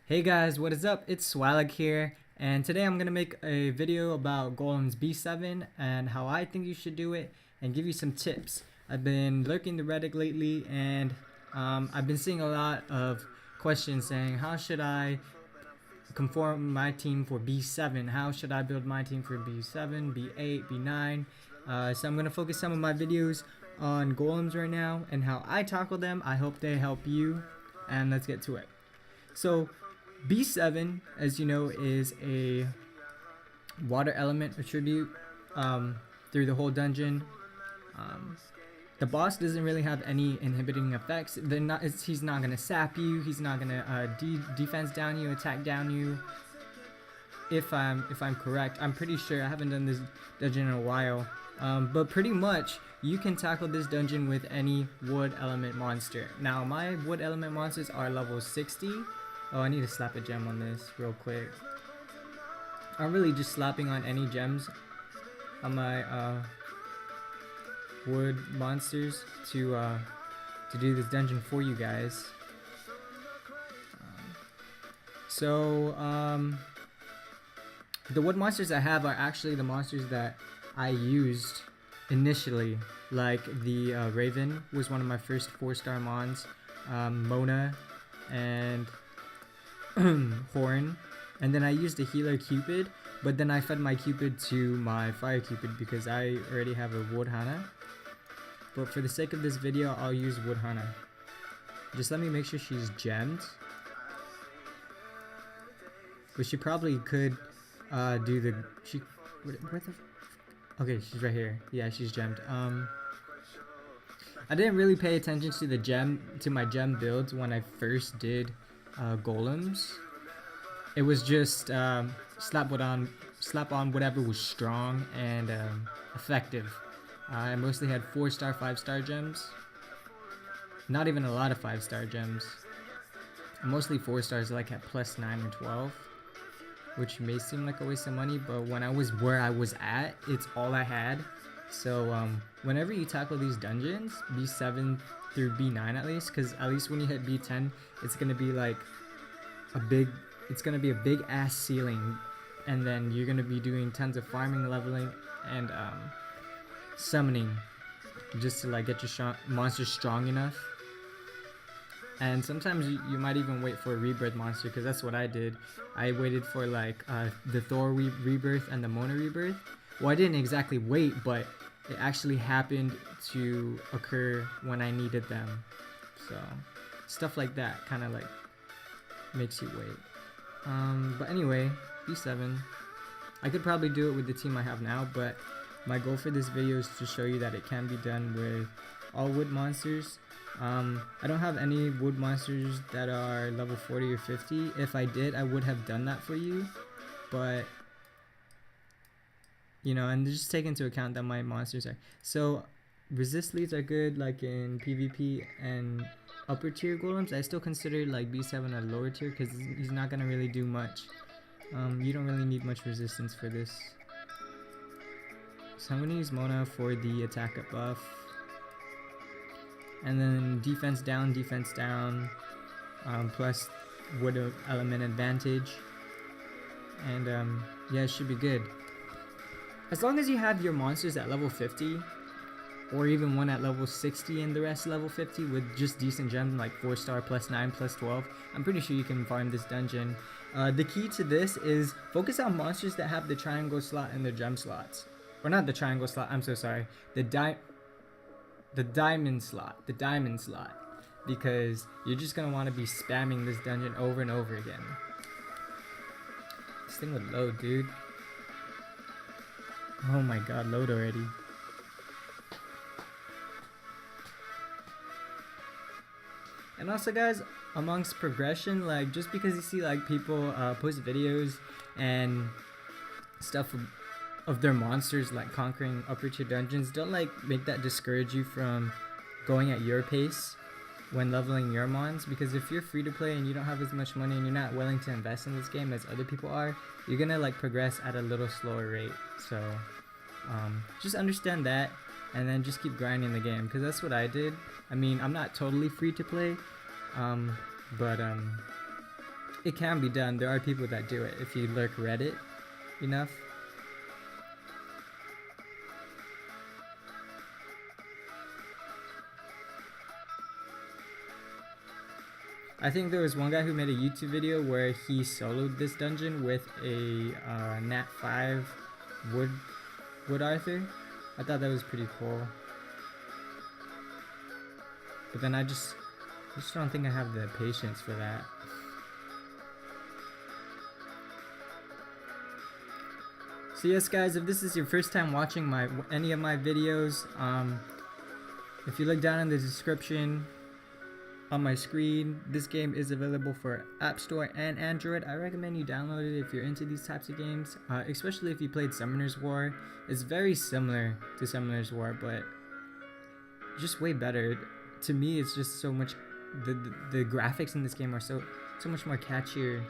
Hey guys, what is up? It's Swalag here, and today I'm gonna make a video about Golems B7 and how I think you should do it, and give you some tips. I've been lurking the Reddit lately, and I've been seeing a lot of questions saying, how should I conform my team for B7? How should I build my team for B7, B8, B9? So I'm gonna focus some of my videos on Golems right now and how I tackle them. I hope they help you, and let's get to it. So B7, as you know, is a water element attribute through the whole dungeon. The boss doesn't really have any inhibiting effects. He's not gonna sap you. He's not gonna defense down you, attack down you. If I'm correct, I'm pretty sure. I haven't done this dungeon in a while, but pretty much you can tackle this dungeon with any wood element monster. Now my wood element monsters are level 60. Oh, I need to slap a gem on this real quick. I'm really just slapping on any gems on my wood monsters to do this dungeon for you guys. The wood monsters I have are actually the monsters that I used initially. Like the Raven was one of my first 4-star mons. Mona and Horn, and then I used a healer Cupid, but then I fed my Cupid to my fire Cupid because I already have a wood Hanna. But for the sake of this video, I'll use wood Hanna. Just let me make sure she's gemmed, but she probably could do the okay, she's right here. Yeah, she's gemmed. I didn't really pay attention to my gem builds when I first did Golems. It was just slap on whatever was strong and effective. I mostly had 4-star, 5-star gems. Not even a lot of 5-star gems. Mostly 4 stars, like at plus 9 or 12, which may seem like a waste of money, but when I was where I was at, it's all I had. So whenever you tackle these dungeons, B7 through B9 at least, because at least when you hit B10, it's gonna be like a big ass ceiling, and then you're gonna be doing tons of farming, leveling, and summoning, just to like get your monsters strong enough. And sometimes you might even wait for a rebirth monster, because that's what I did. I waited for like the Thor rebirth and the Mona rebirth. Well, I didn't exactly wait, but it actually happened to occur when I needed them. So stuff like that kind of like makes you wait. But anyway, B7. I could probably do it with the team I have now, but my goal for this video is to show you that it can be done with all wood monsters. I don't have any wood monsters that are level 40 or 50. If I did, I would have done that for you, but you know, and just take into account that my monsters are so resist leads are good like in PvP and upper tier golems. I still consider like B7 a lower tier because he's not gonna really do much. You don't really need much resistance for this. So I'm gonna use Mona for the attack up buff, and then defense down, plus wood element advantage, and yeah, it should be good. As long as you have your monsters at level 50, or even one at level 60 and the rest level 50 with just decent gems like 4-star, plus 9, plus 12, I'm pretty sure you can farm this dungeon. The key to this is focus on monsters that have the triangle slot in their gem slots. Or not the triangle slot, I'm so sorry. The diamond slot. Because you're just going to want to be spamming this dungeon over and over again. This thing would load, dude. Oh my god, load already. And also guys, amongst progression, like just because you see like people post videos and stuff of their monsters like conquering upper tier dungeons, don't like make that discourage you from going at your pace when leveling your mons, because if you're free to play and you don't have as much money and you're not willing to invest in this game as other people are, you're gonna like progress at a little slower rate. So just understand that, and then just keep grinding the game, because that's what I did. I mean, I'm not totally free to play, but it can be done. There are people that do it if you lurk Reddit enough. I think there was one guy who made a YouTube video where he soloed this dungeon with a Nat 5 Wood Arthur. I thought that was pretty cool. But then I just don't think I have the patience for that. So yes guys, if this is your first time watching any of my videos, if you look down in the description on my screen, this game is available for App Store and Android. I recommend you download it if you're into these types of games, especially if you played Summoner's War. It's very similar to Summoner's War, but just way better. To me, it's just so much. The graphics in this game are so much more catchier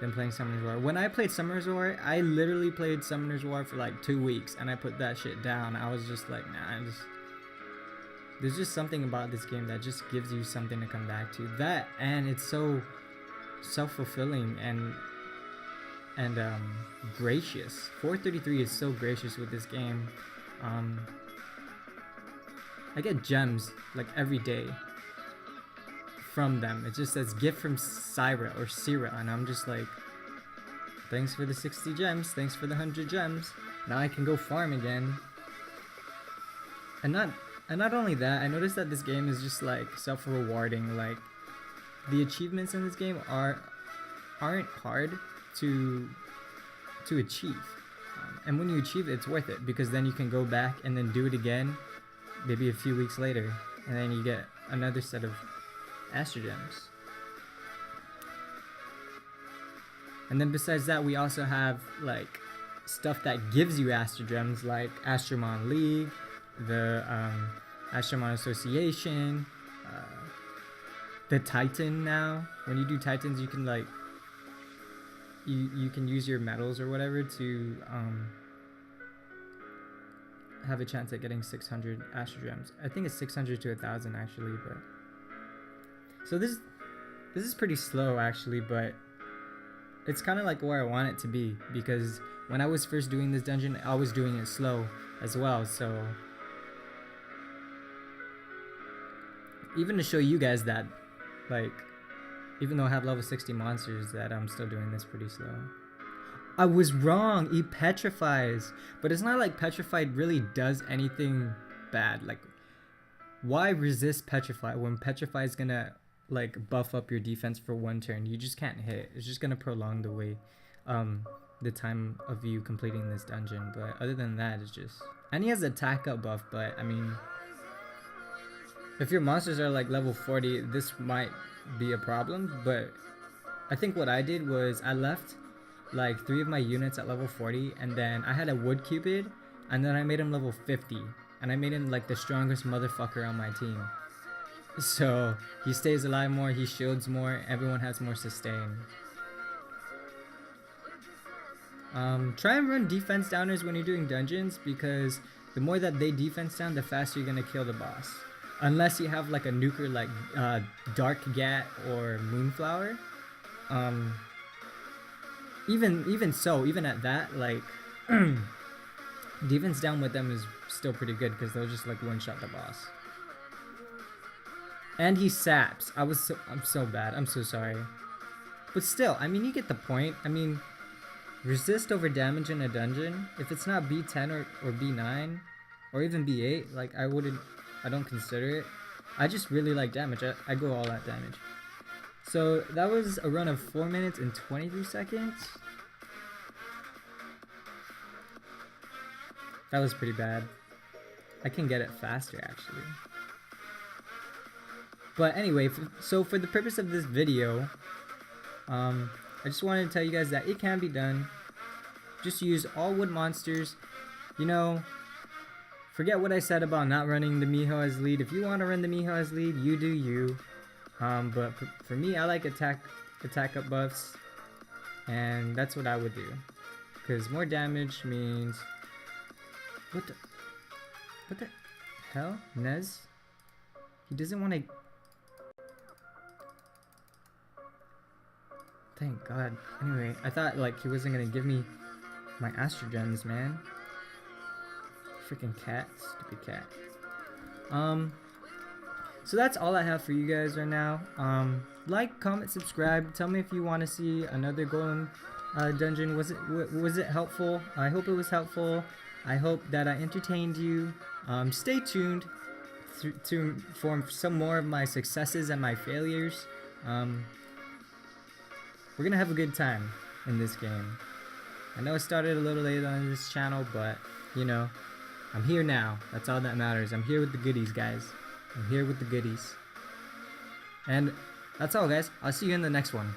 than playing Summoner's War. When I played Summoner's War, I literally played Summoner's War for like 2 weeks, and I put that shit down. I was just like, nah, there's just something about this game that just gives you something to come back to. That, and it's so self-fulfilling and gracious. 433 is so gracious with this game. I get gems like every day from them. It just says gift from Syra or Syrah, and I'm just like, thanks for the 60 gems, thanks for the 100 gems. Now I can go farm again. And not only that, I noticed that this game is just like self-rewarding. Like the achievements in this game aren't hard to achieve, and when you achieve it, it's worth it, because then you can go back and then do it again, maybe a few weeks later, and then you get another set of Astro Gems. And then besides that, we also have like stuff that gives you Astro Gems, like Astromon League, the Astromon Association, the Titan. Now when you do Titans, you can like you can use your medals or whatever to have a chance at getting 600 Astro Gems. I think it's 600 to 1,000 actually, but so this is pretty slow actually, but it's kind of like where I want it to be, because when I was first doing this dungeon, I was doing it slow as well. So even to show you guys that, like, even though I have level 60 monsters, that I'm still doing this pretty slow. I was wrong. He petrifies, but it's not like petrified really does anything bad. Like, why resist petrify when petrify is gonna like buff up your defense for 1 turn? You just can't hit. It's just gonna prolong the time of you completing this dungeon. But other than that, it's just, and he has attack up buff, but I mean, if your monsters are like level 40, this might be a problem. But I think what I did was I left like 3 of my units at level 40, and then I had a wood cupid, and then I made him level 50, and I made him like the strongest motherfucker on my team. So he stays alive more, he shields more, everyone has more sustain. Try and run defense downers when you're doing dungeons, because the more that they defense down, the faster you're gonna kill the boss. Unless you have like a nuker like Dark Gat or Moonflower. Even so, even at that, like defense down with them is still pretty good, because they'll just like one-shot the boss. And he saps. I'm so bad. I'm so sorry. But still, I mean, you get the point. I mean, resist over damage in a dungeon. If it's not B10 or B9 or even B8, like I don't consider it. I just really like damage. I go all out damage. So that was a run of 4 minutes and 23 seconds. That was pretty bad. I can get it faster actually. But anyway, so for the purpose of this video, I just wanted to tell you guys that it can be done. Just use all wood monsters. You know, forget what I said about not running the Miho as lead. If you want to run the Miho as lead, you do you. But for me, I like attack up buffs, and that's what I would do. Because more damage means... What the hell? Nez? He doesn't want to... Thank God. Anyway, I thought like he wasn't gonna give me my astrogens, man. Freaking cat, stupid cat. So that's all I have for you guys right now. Like, comment, subscribe. Tell me if you want to see another golem dungeon. Was it helpful? I hope it was helpful. I hope that I entertained you. Stay tuned for some more of my successes and my failures. We're gonna have a good time in this game. I know it started a little late on this channel, but you know, I'm here now. That's all that matters. I'm here with the goodies, guys. I'm here with the goodies. And that's all, guys. I'll see you in the next one.